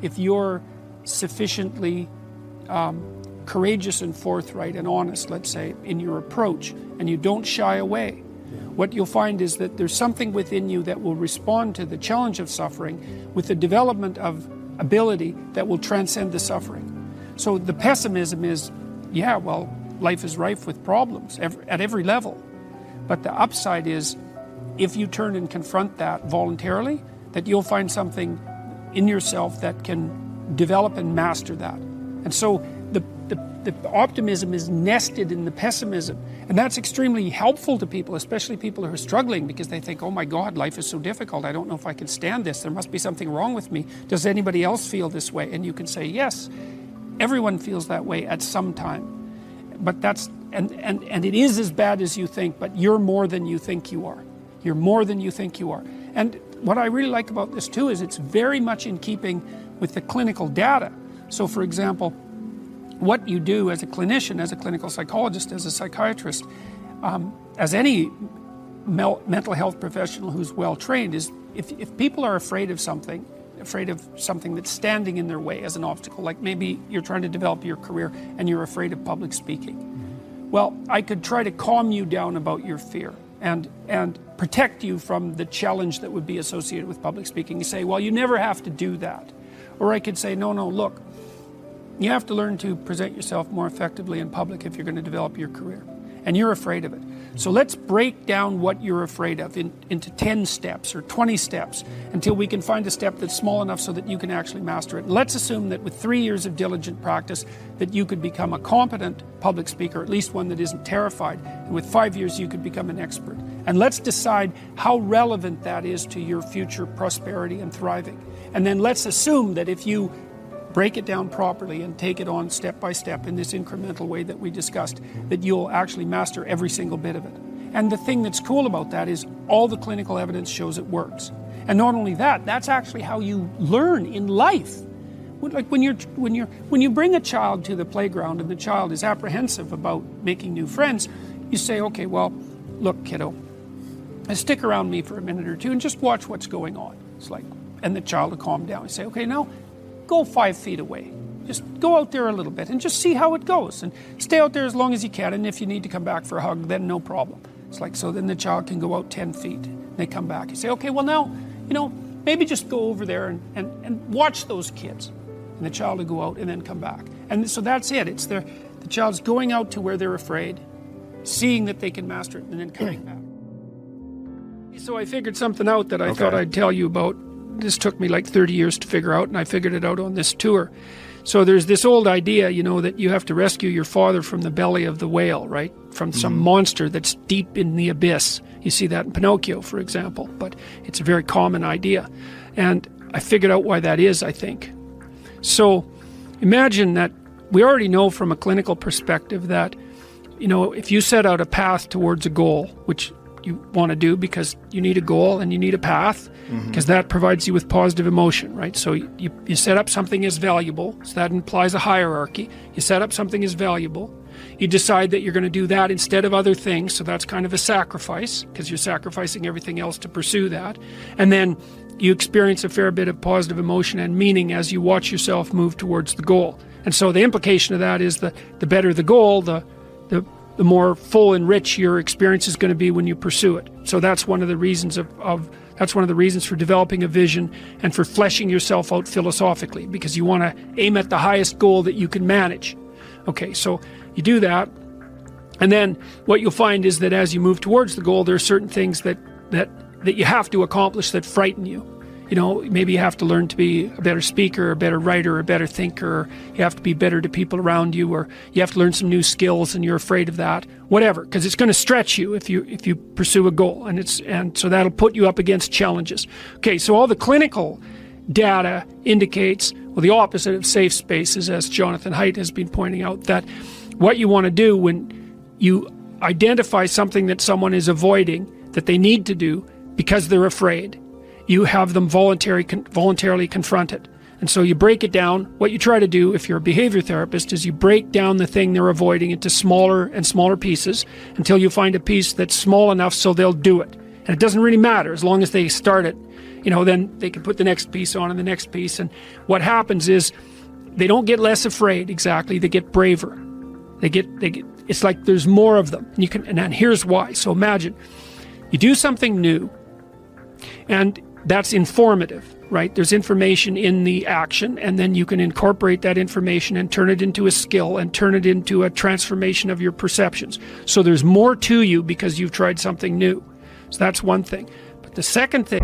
if you're sufficiently courageous and forthright and honest, let's say, in your approach, and you don't shy away, what you'll find is that there's something within you that will respond to the challenge of suffering with the development of ability that will transcend the suffering. So the pessimism is, yeah, well, life is rife with problems at every level. But the upside is, if you turn and confront that voluntarily, that you'll find something in yourself that can develop and master that. And so the optimism is nested in the pessimism. And that's extremely helpful to people, especially people who are struggling, because they think, oh my God, life is so difficult. I don't know if I can stand this. There must be something wrong with me. Does anybody else feel this way? And you can say, yes, everyone feels that way at some time. But that's, and it is as bad as you think, but you're more than you think you are. You're more than you think you are. And what I really like about this too is it's very much in keeping with the clinical data. So for example, what you do as a clinician, as a clinical psychologist, as a psychiatrist, as any mental health professional who's well trained, is if people are afraid of something that's standing in their way as an obstacle, like maybe you're trying to develop your career and you're afraid of public speaking. Well, I could try to calm you down about your fear and protect you from the challenge that would be associated with public speaking. You say, well, you never have to do that. Or I could say, no, look, you have to learn to present yourself more effectively in public if you're going to develop your career. And you're afraid of it. So let's break down what you're afraid of into 10 steps or 20 steps until we can find a step that's small enough so that you can actually master it. And let's assume that with 3 years of diligent practice that you could become a competent public speaker, at least one that isn't terrified. And with 5 years you could become an expert. And let's decide how relevant that is to your future prosperity and thriving. And then let's assume that if you break it down properly and take it on step by step in this incremental way that we discussed, that you'll actually master every single bit of it. And the thing that's cool about that is all the clinical evidence shows it works. And not only that, that's actually how you learn in life. Like when you bring a child to the playground and the child is apprehensive about making new friends, you say, okay, well, look, kiddo, stick around me for a minute or two and just watch what's going on. It's like, and the child will calm down. You say, okay, now go 5 feet away. Just go out there a little bit and just see how it goes. And stay out there as long as you can. And if you need to come back for a hug, then no problem. It's like, so then the child can go out 10 feet. And they come back. You say, okay, well now, maybe just go over there and watch those kids. And the child will go out and then come back. And so that's it. It's the child's going out to where they're afraid, seeing that they can master it, and then coming back. So I figured something out that I thought I'd tell you about. This took me like 30 years to figure out, and I figured it out on this tour. So there's this old idea, that you have to rescue your father from the belly of the whale, right? From some monster that's deep in the abyss. You see that in Pinocchio, for example, but it's a very common idea. And I figured out why that is, I think. So imagine that we already know from a clinical perspective that, if you set out a path towards a goal, which you want to do because you need a goal and you need a path, because that provides you with positive emotion, right? So you set up something as valuable, so that implies a hierarchy. You set up something as valuable. You decide that you're going to do that instead of other things, so that's kind of a sacrifice, because you're sacrificing everything else to pursue that. And then you experience a fair bit of positive emotion and meaning as you watch yourself move towards the goal. And so the implication of that is the better the goal, the more full and rich your experience is going to be when you pursue it. So that's one of the reasons that's one of the reasons for developing a vision and for fleshing yourself out philosophically, because you want to aim at the highest goal that you can manage. Okay, so you do that, and then what you'll find is that as you move towards the goal, there are certain things that you have to accomplish that frighten you. Maybe you have to learn to be a better speaker, a better writer, a better thinker, or you have to be better to people around you, or you have to learn some new skills and you're afraid of that, whatever, because it's going to stretch you if you pursue a goal, and so that'll put you up against challenges. Okay, so all the clinical data indicates, well, the opposite of safe spaces, as Jonathan Haidt has been pointing out, that what you want to do when you identify something that someone is avoiding that they need to do because they're afraid, you have them voluntarily confront it. And so you break it down. What you try to do, if you're a behavior therapist, is you break down the thing they're avoiding into smaller and smaller pieces until you find a piece that's small enough so they'll do it. And it doesn't really matter as long as they start it. then they can put the next piece on and the next piece. And what happens is they don't get less afraid, exactly. They get braver. They get, it's like there's more of them. And here's why. So imagine you do something new, and that's informative, right? There's information in the action, and then you can incorporate that information and turn it into a skill and turn it into a transformation of your perceptions. So there's more to you because you've tried something new. So that's one thing. But the second thing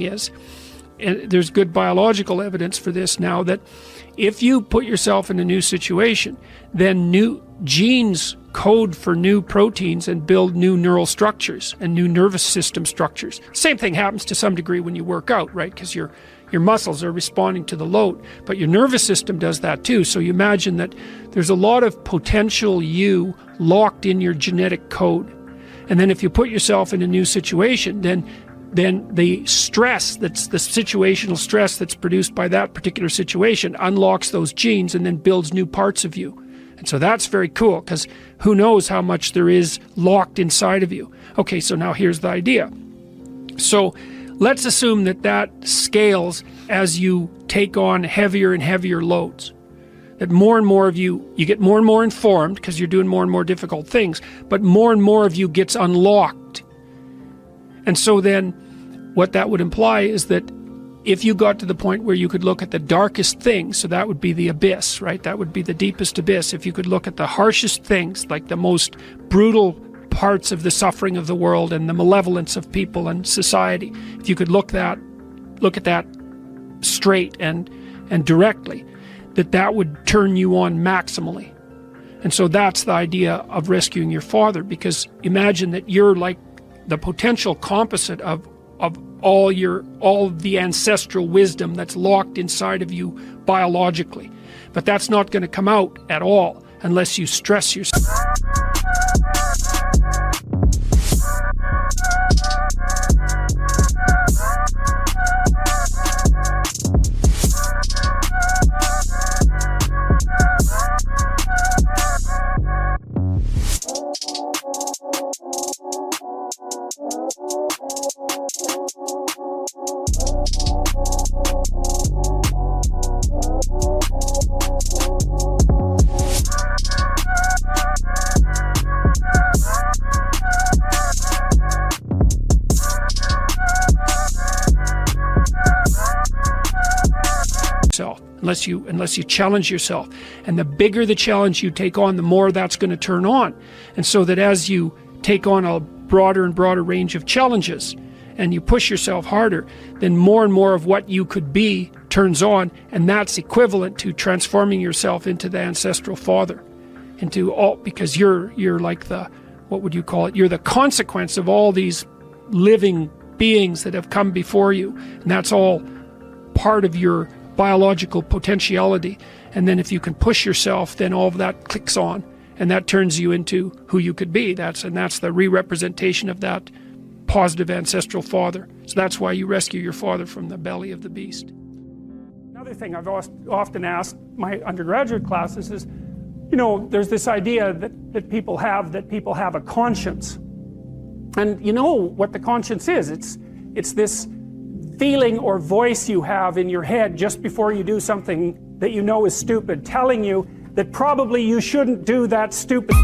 is, and there's good biological evidence for this now, that if you put yourself in a new situation, then new genes code for new proteins and build new neural structures and new nervous system structures. Same thing happens to some degree when you work out, right? Because your muscles are responding to the load, but your nervous system does that too. So you imagine that there's a lot of potential you locked in your genetic code. And then if you put yourself in a new situation, then the stress, that's the situational stress that's produced by that particular situation, unlocks those genes and then builds new parts of you. And so that's very cool, because who knows how much there is locked inside of you. Okay, so now here's the idea. So let's assume that scales as you take on heavier and heavier loads. That more and more of you get more and more informed because you're doing more and more difficult things, but more and more of you gets unlocked. And so then what that would imply is that if you got to the point where you could look at the darkest things, so that would be the abyss, right? That would be the deepest abyss. If you could look at the harshest things, like the most brutal parts of the suffering of the world and the malevolence of people and society, if you could look at that straight and directly, that would turn you on maximally. And so that's the idea of rescuing your father, because imagine that you're like the potential composite of all the ancestral wisdom that's locked inside of you biologically. But that's not going to come out at all unless you stress yourself. Unless you challenge yourself. And the bigger the challenge you take on, the more that's going to turn on. And so that as you take on a broader and broader range of challenges and you push yourself harder, then more and more of what you could be turns on, and that's equivalent to transforming yourself into the ancestral father, because you're like what would you call it? You're the consequence of all these living beings that have come before you, and that's all part of your biological potentiality. And then if you can push yourself, then all of that clicks on, and that turns you into who you could be. That's the re-representation of that positive ancestral father. So that's why you rescue your father from the belly of the beast. Another thing I've often asked my undergraduate classes is, there's this idea that people have a conscience. And you know what the conscience is. It's this feeling or voice you have in your head just before you do something that you know is stupid, telling you that probably you shouldn't do that stupid.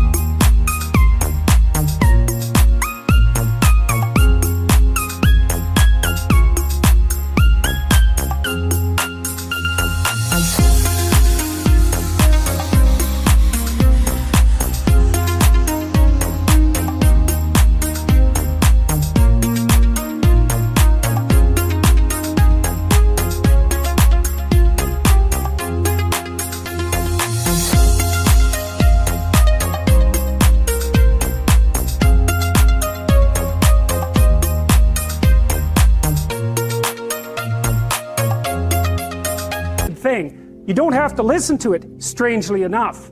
You don't have to listen to it, strangely enough.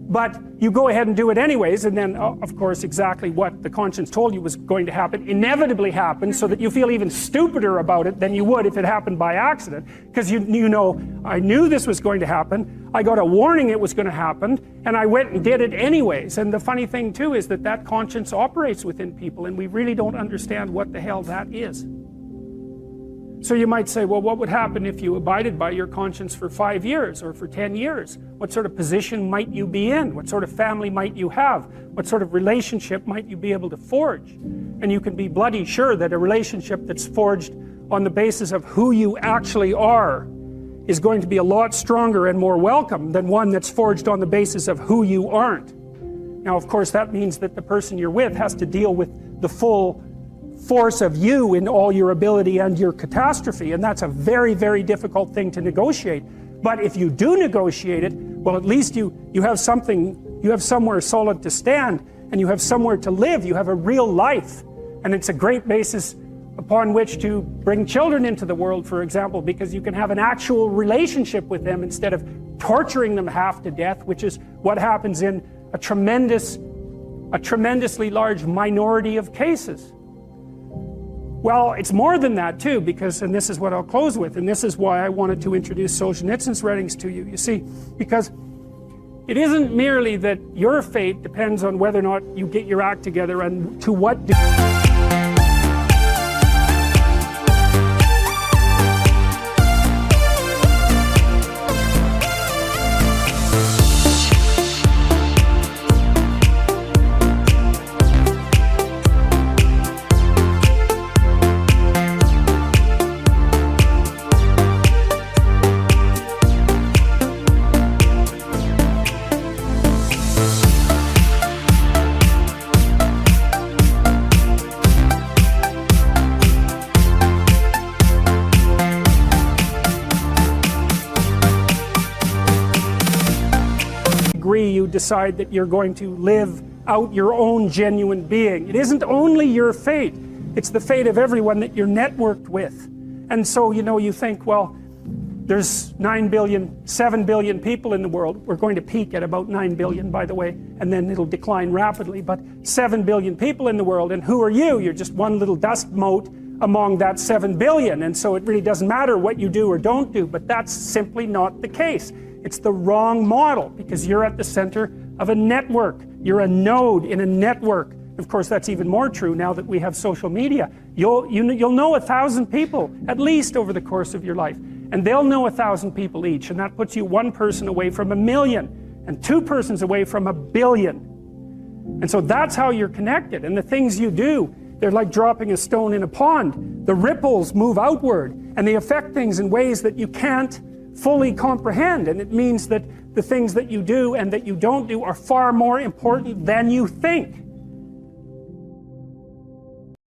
But you go ahead and do it anyways, and then, of course, exactly what the conscience told you was going to happen inevitably happens, so that you feel even stupider about it than you would if it happened by accident. Because you know, I knew this was going to happen, I got a warning it was going to happen, and I went and did it anyways. And the funny thing too is that that conscience operates within people, and we really don't understand what the hell that is. So you might say, well, what would happen if you abided by your conscience for 5 years or for 10 years? What sort of position might you be in? What sort of family might you have? What sort of relationship might you be able to forge? And you can be bloody sure that a relationship that's forged on the basis of who you actually are is going to be a lot stronger and more welcome than one that's forged on the basis of who you aren't. Now, of course, that means that the person you're with has to deal with the full force of you in all your ability and your catastrophe, and that's a very, very difficult thing to negotiate. But if you do negotiate it, well, at least you have something, you have somewhere solid to stand, and you have somewhere to live. You have a real life, and it's a great basis upon which to bring children into the world, for example, because you can have an actual relationship with them instead of torturing them half to death, which is what happens in a tremendously large minority of cases. Well, it's more than that too, because, and this is what I'll close with, and this is why I wanted to introduce Solzhenitsyn's writings to you. You see, because it isn't merely that your fate depends on whether or not you get your act together and to what degree. You decide that you're going to live out your own genuine being. It isn't only your fate, it's the fate of everyone that you're networked with. And so, you know, you think, well, there's 7 billion people in the world. We're going to peak at about 9 billion, by the way, and then it'll decline rapidly, but 7 billion people in the world, and who are you? You're just one little dust mote among that 7 billion, and so it really doesn't matter what you do or don't do, but that's simply not the case. It's the wrong model, because you're at the center of a network. You're a node in a network. Of course, that's even more true now that we have social media. You'll know 1,000 people, at least, over the course of your life. And they'll know 1,000 people each, and that puts you one person away from 1 million, and two persons away from 1 billion. And so that's how you're connected. And the things you do, they're like dropping a stone in a pond. The ripples move outward, and they affect things in ways that you can't fully comprehend, and it means that the things that you do and that you don't do are far more important than you think.